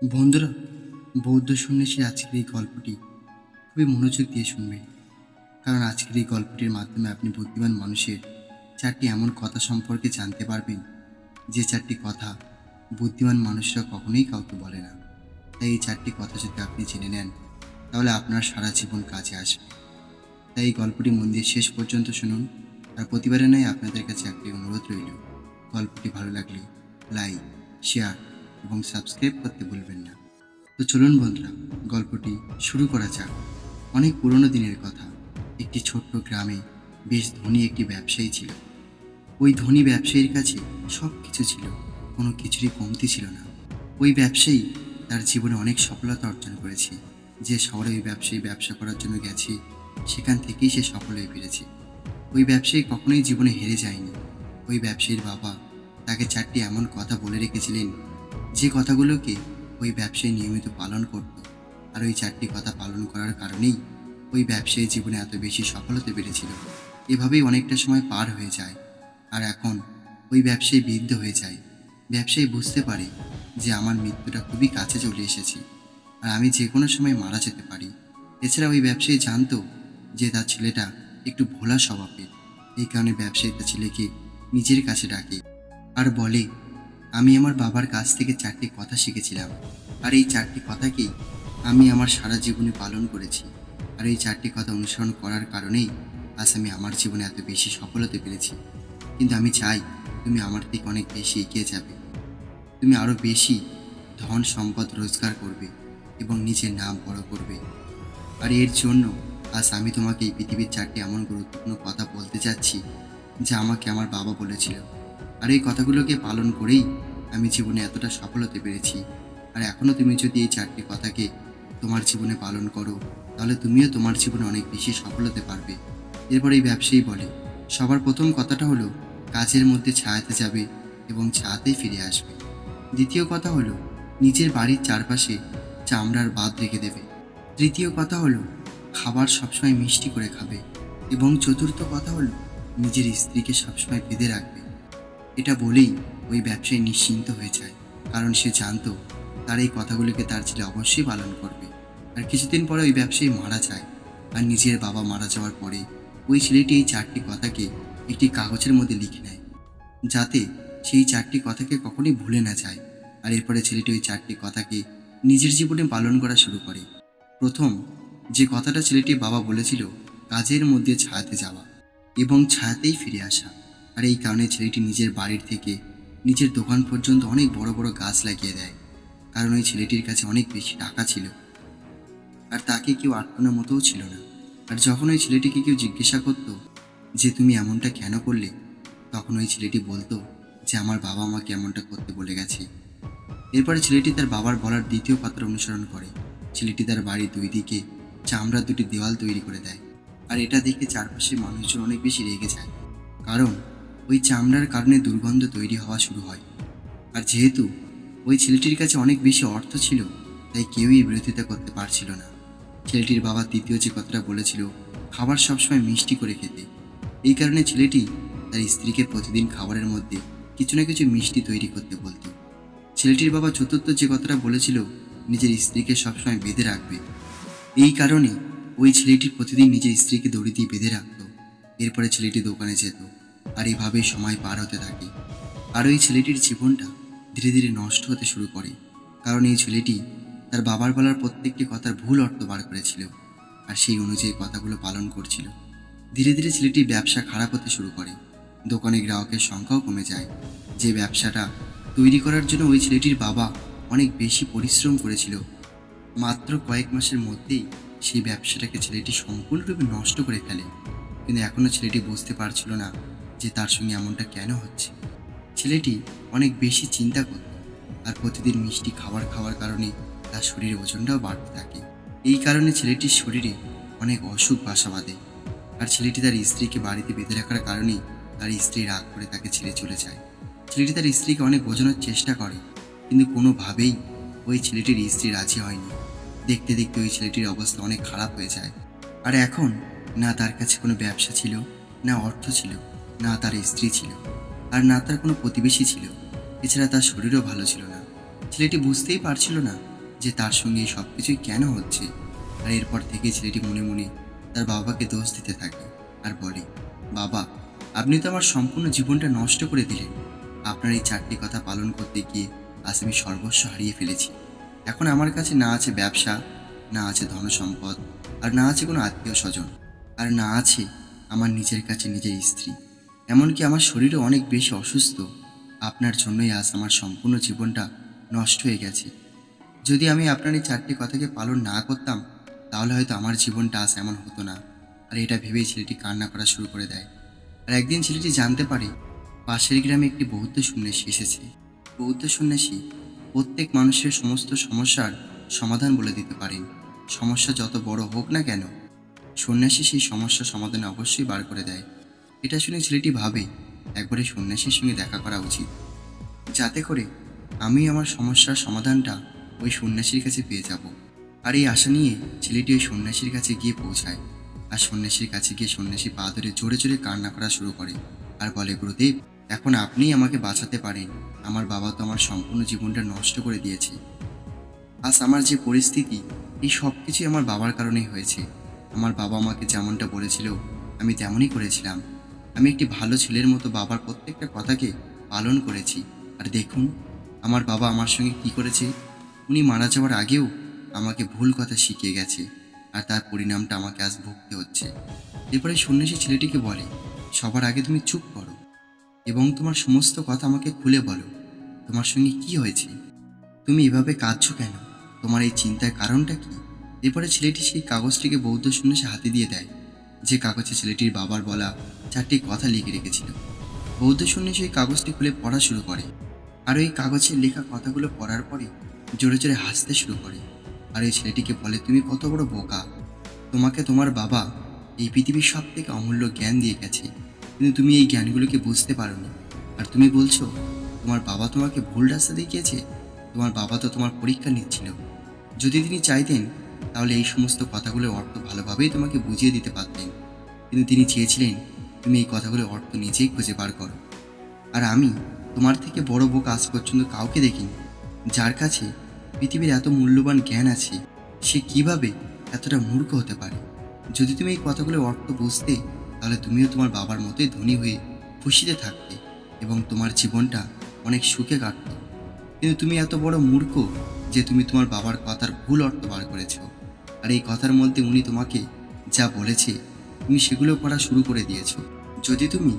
বন্ধুরা, বৌদ্ধ সন্ন্যাসীর আজকের এই গল্পটি খুবই মনোযোগ দিয়ে শুনবেন, কারণ আজকের এই গল্পটির মাধ্যমে আপনি বুদ্ধিমান মানুষের চারটি এমন কথা সম্পর্কে জানতে পারবেন যে চারটি কথা বুদ্ধিমান মানুষরা কখনোই কাউকে বলে না। তাই এই চারটি কথা যদি আপনি জেনে নেন, তাহলে আপনার সারা জীবন কাজে আসবে। তাই এই গল্পটি মন দিয়ে শেষ পর্যন্ত শুনুন। আর প্রতিবারে নয়, আপনাদের কাছে একটি অনুরোধ রইল, গল্পটি ভালো লাগলে লাইক, শেয়ার এবং সাবস্ক্রাইব করতে ভুলবেন না। তো চলুন বন্ধুরা, গল্পটি শুরু করা যাক। অনেক পুরনো দিনের কথা। একটি ছোট্ট গ্রামে বেশ ধনী একটি ব্যবসায়ী ছিল। ওই ধনী ব্যবসায়ীর কাছে সব কিছু ছিল, কোনো কিছুরই কমতি ছিল না। ওই ব্যবসায়ী তার জীবনে অনেক সফলতা অর্জন করেছে। যে শহরে ওই ব্যবসায়ী ব্যবসা করার জন্য গেছে, সেখান থেকেই সে সফল হয়ে ফিরেছে। ওই ব্যবসায়ী কখনোই জীবনে হেরে যায়নি। ওই ব্যবসায়ীর বাবা তাকে চারটি এমন কথা বলে রেখেছিলেন, যে কথাগুলোকে ওই ব্যবসায়ী নিয়মিত পালন করত। আর ওই চারটি কথা পালন করার কারণেই ওই ব্যবসায়ী জীবনে এত বেশি সফল হতে পেরেছিল। এভাবেই অনেকটা সময় পার হয়ে যায়। আর এখন ওই ব্যবসায়ী বৃদ্ধ হয়ে যায়। ব্যবসায়ী বুঝতে পারে যে আমার মৃত্যুটা খুবই কাছে চলে এসেছে, আর আমি যে কোনো সময় মারা যেতে পারি। এছাড়া ওই ব্যবসায়ী জানতো যে তার ছেলেটা একটু ভোলা স্বভাবের। এই কারণে ব্যবসায়ী তার ছেলেকে নিজের কাছে ডাকে আর বলে, আমি আমার বাবার কাছ থেকে চারটি কথা শিখেছিলাম, আর এই চারটি কথাকেই আমি আমার সারা জীবনে পালন করেছি। আর এই চারটি কথা অনুসরণ করার কারণেই আজ আমি আমার জীবনে এত বেশি সফল হতে পেরেছি। কিন্তু আমি চাই তুমি আমার থেকে অনেক বেশি এগিয়ে যাবে। তুমি আরও বেশি ধন সম্পদ রোজগার করবে এবং নিজের নাম বড় করবে। আর এর জন্য আজ আমি তোমাকে এই পৃথিবীর চারটি এমন গুরুত্বপূর্ণ কথা বলতে যাচ্ছি, যা আমাকে আমার বাবা বলেছিল। আর এই কথাগুলোকে পালন করেই আমি জীবনে এতটা সফল হতে পেরেছি। আর এখনও তুমি যদি এই চারটি কথাকে তোমার জীবনে পালন করো, তাহলে তুমিও তোমার জীবনে অনেক বেশি সফল হতে পারবে। এরপর এই ব্যবসায়ী বলে, সবার প্রথম কথাটা হলো কাজের মধ্যে ছায়াতে যাবে এবং ছায়াতেই ফিরে আসবে। দ্বিতীয় কথা হলো নিজের বাড়ির চারপাশে চামড়ার বাঁধ রেখে দেবে। তৃতীয় কথা হলো খাবার সবসময় মিষ্টি করে খাবে। এবং চতুর্থ কথা হলো নিজের স্ত্রীকে সবসময় বেঁধে রাখবে। এটা বলেই ওই ব্যবসায়ী নিশ্চিন্ত হয়ে যায়, কারণ সে জানতো তার এই কথাগুলিকে তার ছেলে অবশ্যই পালন করবে। আর কিছুদিন পরে ওই ব্যবসায়ী মারা যায়। আর নিজের বাবা মারা যাওয়ার পরে ওই ছেলেটি এই চারটি কথাকে একটি কাগজের মধ্যে লিখে নেয়, যাতে সেই চারটি কথাকে কখনোই ভুলে না যায়। আর এরপরে ছেলেটি ওই চারটি কথাকে নিজের জীবনে পালন করা শুরু করে। প্রথম যে কথাটা ছেলেটির বাবা বলেছিল, কাজের মধ্যে ছায়াতে যাওয়া এবং ছায়াতেই ফিরে আসা। আর এই কারণে ছেলেটি নিজের বাড়ির থেকে নিজের দোকান পর্যন্ত অনেক বড় বড় গাছ লাগিয়ে দেয়, কারণ ওই ছেলেটির কাছে অনেক বেশি টাকা ছিল আর তাকে কেউ আটকানোর মতোও ছিল না। আর যখন ওই ছেলেটিকে কেউ জিজ্ঞাসা করতো যে তুমি এমনটা কেন করলে, তখন ওই ছেলেটি বলতো যে আমার বাবা আমাকে এমনটা করতে বলে গেছে। এরপরে ছেলেটি তার বাবার বলার দ্বিতীয় কথার অনুসরণ করে। ছেলেটি তার বাড়ির দুই দিকে চামড়ার দুটি দেওয়াল তৈরি করে দেয়। আর এটা দেখে চারপাশে মানুষজন অনেক বেশি রেগে যায়, কারণ ওই চামড়ার কারণে দুর্গন্ধ তৈরি হওয়া শুরু হয়। আর যেহেতু ওই ছেলেটির কাছে অনেক বেশি অর্থ ছিল, তাই কেউই বিরোধিতা করতে পারছিল না। ছেলেটির বাবা তৃতীয় যে কথাটা বলেছিল, খাবার সবসময় মিষ্টি করে খেতে, এই কারণে ছেলেটি তার স্ত্রীকে প্রতিদিন খাবারের মধ্যে কিছু না কিছু মিষ্টি তৈরি করতে বলত। ছেলেটির বাবা চতুর্থ যে কথাটা বলেছিল, নিজের স্ত্রীকে সবসময় বেঁধে রাখবে, এই কারণে ওই ছেলেটি প্রতিদিন নিজের স্ত্রীকে দড়ি দিয়ে বেঁধে রাখত। এরপরে ছেলেটি দোকানে যেত, আর এইভাবেই সময় পার হতে থাকে। আর ওই ছেলেটির জীবনটা ধীরে ধীরে নষ্ট হতে শুরু করে, কারণ এই ছেলেটি তার বাবার বলার প্রত্যেকটি কথার ভুল অর্থ বার করেছিল, আর সেই অনুযায়ী কথাগুলো পালন করছিল। ধীরে ধীরে ছেলেটির ব্যবসা খারাপ হতে শুরু করে। দোকানে গ্রাহকের সংখ্যাও কমে যায়। যে ব্যবসাটা তৈরি করার জন্য ওই ছেলেটির বাবা অনেক বেশি পরিশ্রম করেছিল, মাত্র কয়েক মাসের মধ্যেই সেই ব্যবসাটাকে ছেলেটি সম্পূর্ণরূপে নষ্ট করে ফেলে। কিন্তু এখনও ছেলেটি বুঝতে পারছিল না যে তার সঙ্গে এমনটা কেন হচ্ছে। ছেলেটি অনেক বেশি চিন্তা করত, আর প্রতিদিন মিষ্টি খাবার খাওয়ার কারণে তার শরীরে ওজনটাও বাড়তে থাকে। এই কারণে ছেলেটির শরীরে অনেক অসুখ বাসা বাঁধে। আর ছেলেটি তার স্ত্রীকে বাড়িতে বেঁধে রাখার কারণেই তার স্ত্রী রাগ করে তাকে ছেড়ে চলে যায়। ছেলেটি তার স্ত্রীকে অনেক বোঝানোর চেষ্টা করে, কিন্তু কোনোভাবেই ওই ছেলেটির স্ত্রী রাজি হয়নি। দেখতে দেখতে ওই ছেলেটির অবস্থা অনেক খারাপ হয়ে যায়। আর এখন না তার কাছে কোনো ব্যবসা ছিল, না অর্থ ছিল, না তার স্ত্রী ছিল, আর না তার কোনো প্রতিবেশী ছিল। এছাড়া তার শরীরও ভালো ছিল না। ছেলেটি বুঝতেই পারছিল না যে তার সঙ্গে এই সব কিছুই কেন হচ্ছে। আর এরপর থেকে ছেলেটি মনে মনে তার বাবাকে দোষ দিতে থাকে আর বলে, বাবা, আপনি তো আমার সম্পূর্ণ জীবনটা নষ্ট করে দিলেন। আপনার এই 4টি কথা পালন করতে গিয়ে আজ আমি সর্বস্ব হারিয়ে ফেলেছি। এখন আমার কাছে না আছে ব্যবসা, না আছে ধনসম্পদ, আর না আছে কোনো আত্মীয় স্বজন, আর না আছে আমার নিজের কাছে নিজের স্ত্রী। এমনকি আমার শরীরও অনেক বেশি অসুস্থ। আপনার জন্যই আজ আমার সম্পূর্ণ জীবনটা নষ্ট হয়ে গেছে। যদি আমি আপনার এই 4টি কথাকে পালন না করতাম তাহলে হয়তো আমার জীবনটা আজ এমন হতো না। আর এটা ভেবেই ছেলেটি কান্না করা শুরু করে দেয়। আর একদিন ছেলেটি জানতে পারে পাশের গ্রামে একটি বৌদ্ধ সন্ন্যাসী এসেছে। বৌদ্ধ সন্ন্যাসী প্রত্যেক মানুষের সমস্ত সমস্যার সমাধান বলে দিতে পারেন। সমস্যা যত বড় হোক না কেন, সন্ন্যাসী সেই সমস্যা সমাধানে অবশ্যই বার করে দেয়। এটা শুনে ছেলেটি ভাবে একবারে সন্ন্যাসীর সঙ্গে দেখা করা উচিত, যাতে করে আমি আমার সমস্যার সমাধানটা ওই সন্ন্যাসীর কাছে পেয়ে যাব। আর এই আশা নিয়ে ছেলেটি ওই সন্ন্যাসীর কাছে গিয়ে পৌঁছায়। আর সন্ন্যাসীর কাছে গিয়ে সন্ন্যাসী পা ধরে জোরে জোরে কান্না করা শুরু করে আর বলে, গুরুদেব, এখন আপনিই আমাকে বাঁচাতে পারেন। আমার বাবা তো আমার সম্পূর্ণ জীবনটা নষ্ট করে দিয়েছে। আজ আমার যে পরিস্থিতি, এই সব কিছুই আমার বাবার কারণেই হয়েছে। আমার বাবা আমাকে যেমনটা বলেছিল আমি তেমনই করেছিলাম। আমি একটি ভালো ছেলের মতো বাবার প্রত্যেকটা কথাকে পালন করেছি। আর দেখুন আমার বাবা আমার সঙ্গে কি করেছে। উনি মারা যাওয়ার আগেও আমাকে ভুল কথা শিখিয়ে গেছে, আর তার পরিণামটা আমাকে আজ ভুগতে হচ্ছে। এরপরে সন্ন্যাসী ছেলেটিকে বলে, সবার আগে তুমি চুপ করো এবং তোমার সমস্ত কথা আমাকে খুলে বলো। তোমার সঙ্গে কি হয়েছে? তুমি এভাবে কাঁদছো কেন? তোমার এই চিন্তার কারণটা কি? এরপরে ছেলেটি সেই কাগজটিকে বৌদ্ধ সন্ন্যাসী হাতে দিয়ে দেয়, যে কাগজে ছেলেটির বাবার বলা 4টি কথা লিখে রেখেছিল। বৌদ্ধ সন্ন্যাসী এই কাগজটি খুলে পড়া শুরু করে। আর ওই কাগজের লেখা কথাগুলো পড়ার পরে জোরে জোরে হাসতে শুরু করে। আর এই ছেলেটিকে বলে, তুমি কত বড় বোকা। তোমাকে তোমার বাবা এই পৃথিবীর সব থেকে অমূল্য জ্ঞান দিয়ে গেছে, কিন্তু তুমি এই জ্ঞানগুলোকে বুঝতে পারোনি। আর তুমি বলছো তোমার বাবা তোমাকে ভুল রাস্তা দেখিয়েছে। তোমার বাবা তো তোমার পরীক্ষা নিচ্ছিল। যদি তিনি চাইতেন তাহলে এই সমস্ত কথাগুলোর অর্থ ভালোভাবেই তোমাকে বুঝিয়ে দিতে পারতেন, কিন্তু তিনি চেয়েছিলেন তুমি এই কথাগুলোর অর্থ নিজেই খুঁজে বার করো। আর আমি তোমার থেকে বড় বোকা আজ পর্যন্ত কাউকে দেখিনি। যার কাছে পৃথিবীর এত মূল্যবান জ্ঞান আছে, সে কিভাবে এতটা মূর্খ হতে পারে? যদি তুমি এই কথাগুলোর অর্থ বুঝতে তাহলে তুমিও তোমার বাবার মতোই ধনী হয়ে খুশিতে থাকতে এবং তোমার জীবনটা অনেক সুখে কাটত। কিন্তু তুমি এত বড় মূর্খ যে তুমি তোমার বাবার কথার ভুল অর্থ বার করেছ। আর এই কথার মধ্যে উনি তোমাকে যা বলেছে তুমি সেগুলো করা শুরু করে দিয়েছ। যদি তুমি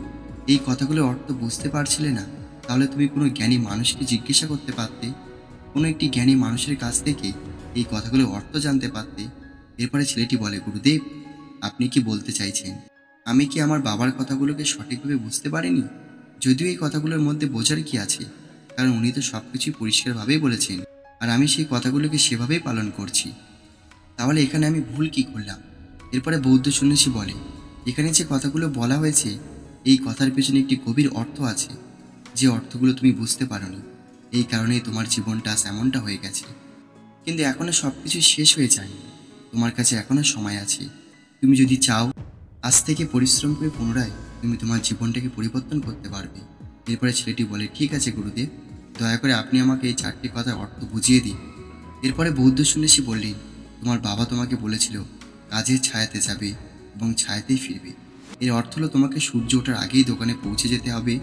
এই কথাগুলোর অর্থ বুঝতে পারছিলে না তাহলে তুমি কোনো জ্ঞানী মানুষকে জিজ্ঞাসা করতে পারতে, কোনো একটি জ্ঞানী মানুষের কাছ থেকে এই কথাগুলোর অর্থ জানতে পারতে। এরপরে ছেলেটি বলে, গুরুদেব, আপনি কি বলতে চাইছেন আমি কি আমার বাবার কথাগুলোকে সঠিকভাবে বুঝতে পারিনি? যদিও এই কথাগুলোর মধ্যে বোঝার কি আছে, কারণ উনি তো সব কিছুই পরিষ্কারভাবেই বলেছেন, আর আমি সেই কথাগুলোকে সেভাবেই পালন করছি। তাহলে এখানে আমি ভুল কি করলাম? এরপরে বৌদ্ধ সন্ন্যাসী বলে, এখানে যে কথাগুলো বলা হয়েছে এই কথার পেছনে একটি গভীর অর্থ আছে, যে অর্থগুলো তুমি বুঝতে পারোনি। এই কারণেই তোমার জীবনটা আজ এমনটা হয়ে গেছে। কিন্তু এখনও সব কিছু শেষ হয়ে যায়নি। তোমার কাছে এখনও সময় আছে। তুমি যদি চাও আজ থেকে পরিশ্রম করে পুনরায় তুমি তোমার জীবনটাকে পরিবর্তন করতে পারবে। এরপরে ছেলেটি বলে, ঠিক আছে গুরুদেব, দয়া করে আপনি আমাকে এই 4টি কথার অর্থ বুঝিয়ে দিন। এরপরে বৌদ্ধ সন্ন্যাসী বললেন, তোমার বাবা তোমাকে বলেছিল কাজের ছায়াতে যাবে এবং ছায়াতেই ফিরবে। এর অর্থ হলো তোমাকে সূর্য ওঠার আগেই দোকানে পৌঁছে যেতে হবে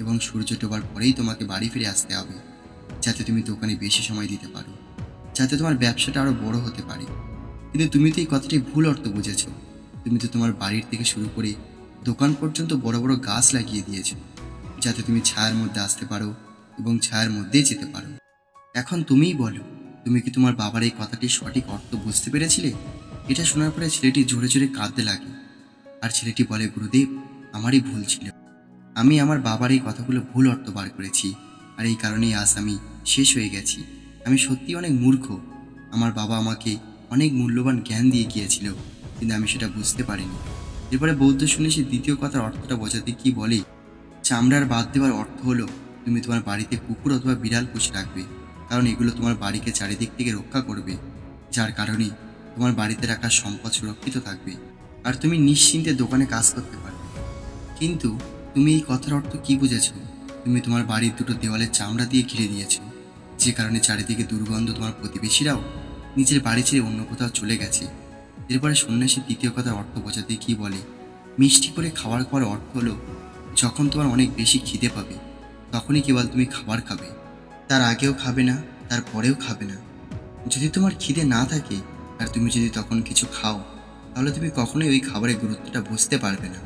এবং সূর্য ডোবার পরেই তোমাকে বাড়ি ফিরে আসতে হবে, যাতে তুমি দোকানে বেশি সময় দিতে পারো, যাতে তোমার ব্যবসাটা আরও বড় হতে পারে। কিন্তু তুমি তো এই কথাটি ভুল অর্থ বুঝেছ। তুমি তো তোমার বাড়ির থেকে শুরু করে দোকান পর্যন্ত বড় বড় গাছ লাগিয়ে দিয়েছ, যাতে তুমি ছায়ার মধ্যে আসতে পারো এবং ছায়ার মধ্যেই যেতে পারো। এখন তুমিই বলো, তুমি কি তোমার বাবার এই কথাটির সঠিক অর্থ বুঝতে পেরেছিলে? এটা শোনার পরে ছেলেটি জোরে জোরে কাঁদতে লাগে। আর ছেলেটি বলে, গুরুদেব, আমারই ভুল ছিল। আমি আমার বাবার এই কথাগুলো ভুল অর্থ বার করেছি, আর এই কারণেই আজ আমি শেষ হয়ে গেছি। আমি সত্যি অনেক মূর্খ। আমার বাবা আমাকে অনেক মূল্যবান জ্ঞান দিয়ে গিয়েছিল, কিন্তু আমি সেটা বুঝতে পারিনি। এরপরে বৌদ্ধ সন্ন্যাসী দ্বিতীয় কথার অর্থটা বোঝাতে কি বলে, চামড়ার বাদ দেওয়ার অর্থ হলো তুমি তোমার বাড়িতে কুকুর অথবা বিড়াল পুষে রাখবে, কারণ এগুলো তোমার বাড়িকে চারিদিক থেকে রক্ষা করবে, যার কারণে তোমার বাড়িতে রাখা সম্পদ সুরক্ষিত থাকবে আর তুমি নিশ্চিন্তে দোকানে কাজ করতে পারবে। কিন্তু তুমি এই কথার অর্থ কি বুঝেছ? তুমি তোমার বাড়ির দুটো দেওয়ালে চামড়া দিয়ে ঘিরে দিয়েছ, যে কারণে চারিদিকে দুর্গন্ধ। তোমার প্রতিবেশীরাও নিজের বাড়ি ছেড়ে অন্য কোথাও চলে গেছে। এরপরে সন্ন্যাসী দ্বিতীয় কথার অর্থ বোঝাতে কি বলে, মিষ্টি করে খাবার খাওয়ার অর্থ হলো যখন তোমার অনেক বেশি খিদে পাবে তখনই কেবল তুমি খাবার খাবে, তার আগেও খাবে না, তার পরেও খাবে না। যদি তোমার খিদে না থাকে আর তুমি যদি তখন কিছু খাও, তাহলে তুমি কখনোই ওই খাবারের গুরুত্বটা বুঝতে পারবে না।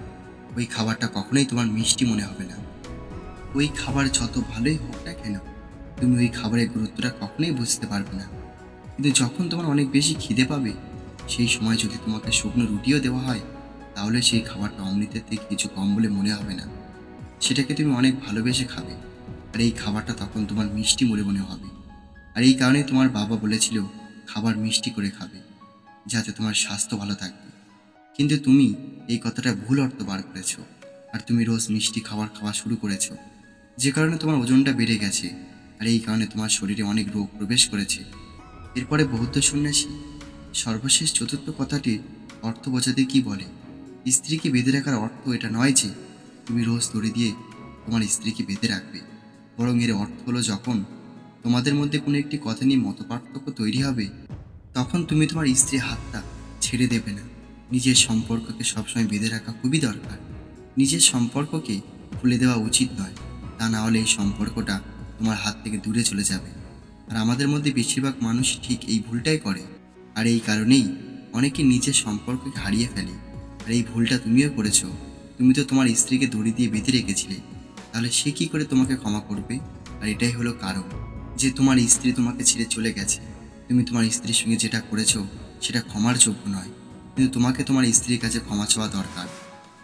ওই খাবারটা কখনোই তোমার মিষ্টি মনে হবে না। ওই খাবার যত ভালোই হোক না কেন, তুমি ওই খাবারের গুরুত্বটা কখনোই বুঝতে পারবে না। কিন্তু যখন তোমার অনেক বেশি খিদে পাবে, সেই সময় যদি তোমাকে শুকনো রুটিও দেওয়া হয়, তাহলে সেই খাবারটা অমৃতের থেকে কিছু কম বলে মনে হবে না। সেটাকে তুমি অনেক ভালোবেসে খাবে, আর এই খাবারটা তখন তোমার মিষ্টি বলে মনে হবে। আর এই কারণেই তোমার বাবা বলেছিল খাবার মিষ্টি করে খাবে, যাতে তোমার স্বাস্থ্য ভালো থাকবে। কিন্তু তুমি এই কথাটা ভুল অর্থ বার করেছো, আর তুমি রোজ মিষ্টি খাবার খাওয়া শুরু করেছো, যে কারণে তোমার ওজনটা বেড়ে গেছে, আর এই কারণে তোমার শরীরে অনেক রোগ প্রবেশ করেছে। এরপরে বৌদ্ধ সন্ন্যাসী সর্বশেষ চতুর্থ কথাটির অর্থ বোঝাতে কি বলে, স্ত্রীকে বেঁধে রাখার অর্থ এটা নয় যে তুমি রোজ দড়ি দিয়ে তোমার স্ত্রীকে বেঁধে রাখবে, বরং এর অর্থ হলো যখন তোমাদের মধ্যে কোনো একটি কথা নিয়ে মতপার্থক্য তৈরি হবে, তখন তুমি তোমার স্ত্রীর হাতটা ছেড়ে দেবে না। নিজের সম্পর্ককে সবসময় বেঁধে রাখা খুবই দরকার। নিজের সম্পর্ককে খুলে দেওয়া উচিত নয়, তা না হলে এই সম্পর্কটা তোমার হাত থেকে দূরে চলে যাবে। আর আমাদের মধ্যে বেশিরভাগ মানুষ ঠিক এই ভুলটাই করে, আর এই কারণেই অনেকে নিজের সম্পর্ককে হারিয়ে ফেলে। আর এই ভুলটা তুমিও করেছো। তুমি তো তোমার স্ত্রীকে দড়ি দিয়ে বেঁধে রেখেছিলে, তাহলে সে কি করে তোমাকে ক্ষমা করবে? আর এটাই হলো কারণ যে তোমার স্ত্রী তোমাকে ছেড়ে চলে গেছে। তুমি তোমার স্ত্রীর সঙ্গে যেটা করেছো সেটা ক্ষমার যোগ্য নয়, কিন্তু তোমাকে তোমার স্ত্রীর কাছে ক্ষমা চাওয়া দরকার,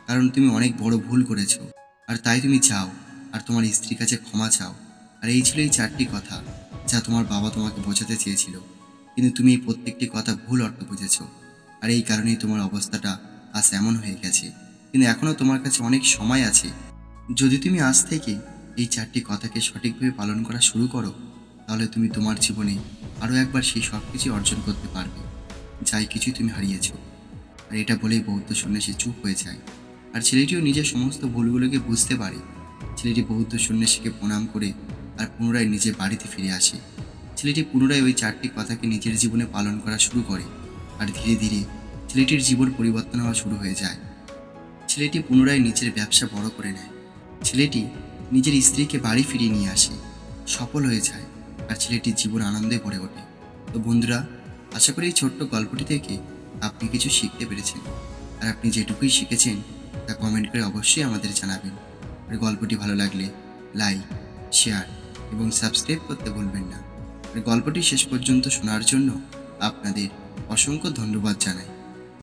কারণ তুমি অনেক বড় ভুল করেছো। আর তাই তুমি চাও আর তোমার স্ত্রীর কাছে ক্ষমা চাও। আর এই ছিল এই 4টি কথা যা তোমার বাবা তোমাকে বোঝাতে চেয়েছিল, কিন্তু তুমি এই প্রত্যেকটি কথা ভুল অর্থ বুঝেছো। আর এই কারণেই তোমার অবস্থাটা আজ এমন হয়ে গেছে। কিন্তু এখনও তোমার কাছে অনেক সময় আছে। যদি তুমি আজ থেকে এই 4টি কথাকে সঠিকভাবে পালন করা শুরু করো, তাহলে তুমি তোমার জীবনে আরও একবার সেই সব কিছু অর্জন করতে পারবে যাই কিছুই তুমি হারিয়েছো। আর এটা বলেই বৌদ্ধ সন্ন্যাসী চুপ হয়ে যায়। আর ছেলেটিও নিজের সমস্ত ভুলগুলোকে বুঝতে পারে। ছেলেটি বৌদ্ধ সন্ন্যাসীকে প্রণাম করে আর পুনরায় নিজের বাড়িতে ফিরে আসে। ছেলেটি পুনরায় ওই 4টি কথাকে নিজের জীবনে পালন করা শুরু করে, আর ধীরে ধীরে ছেলেটির জীবন পরিবর্তন হওয়া শুরু হয়ে যায়। ছেলেটি পুনরায় নিজের ব্যবসা বড় করে নেয়। ছেলেটি নিজের স্ত্রীকে বাড়ি ফিরিয়ে নিয়ে আসে, সফল হয়ে যায়, আর ছেলেটির জীবন আনন্দে ভরে ওঠে। তো বন্ধুরা, আশা করি এই ছোট্ট গল্পটি থেকে আপনি কিছু শিখতে পেরেছেন। আর আপনি যেটুকুই শিখেছেন তা কমেন্ট করে অবশ্যই আমাদের জানাবেন। আর গল্পটি ভালো লাগলে লাইক, শেয়ার এবং সাবস্ক্রাইব করতে ভুলবেন না। আর গল্পটি শেষ পর্যন্ত শোনার জন্য আপনাদের অসংখ্য ধন্যবাদ জানাই।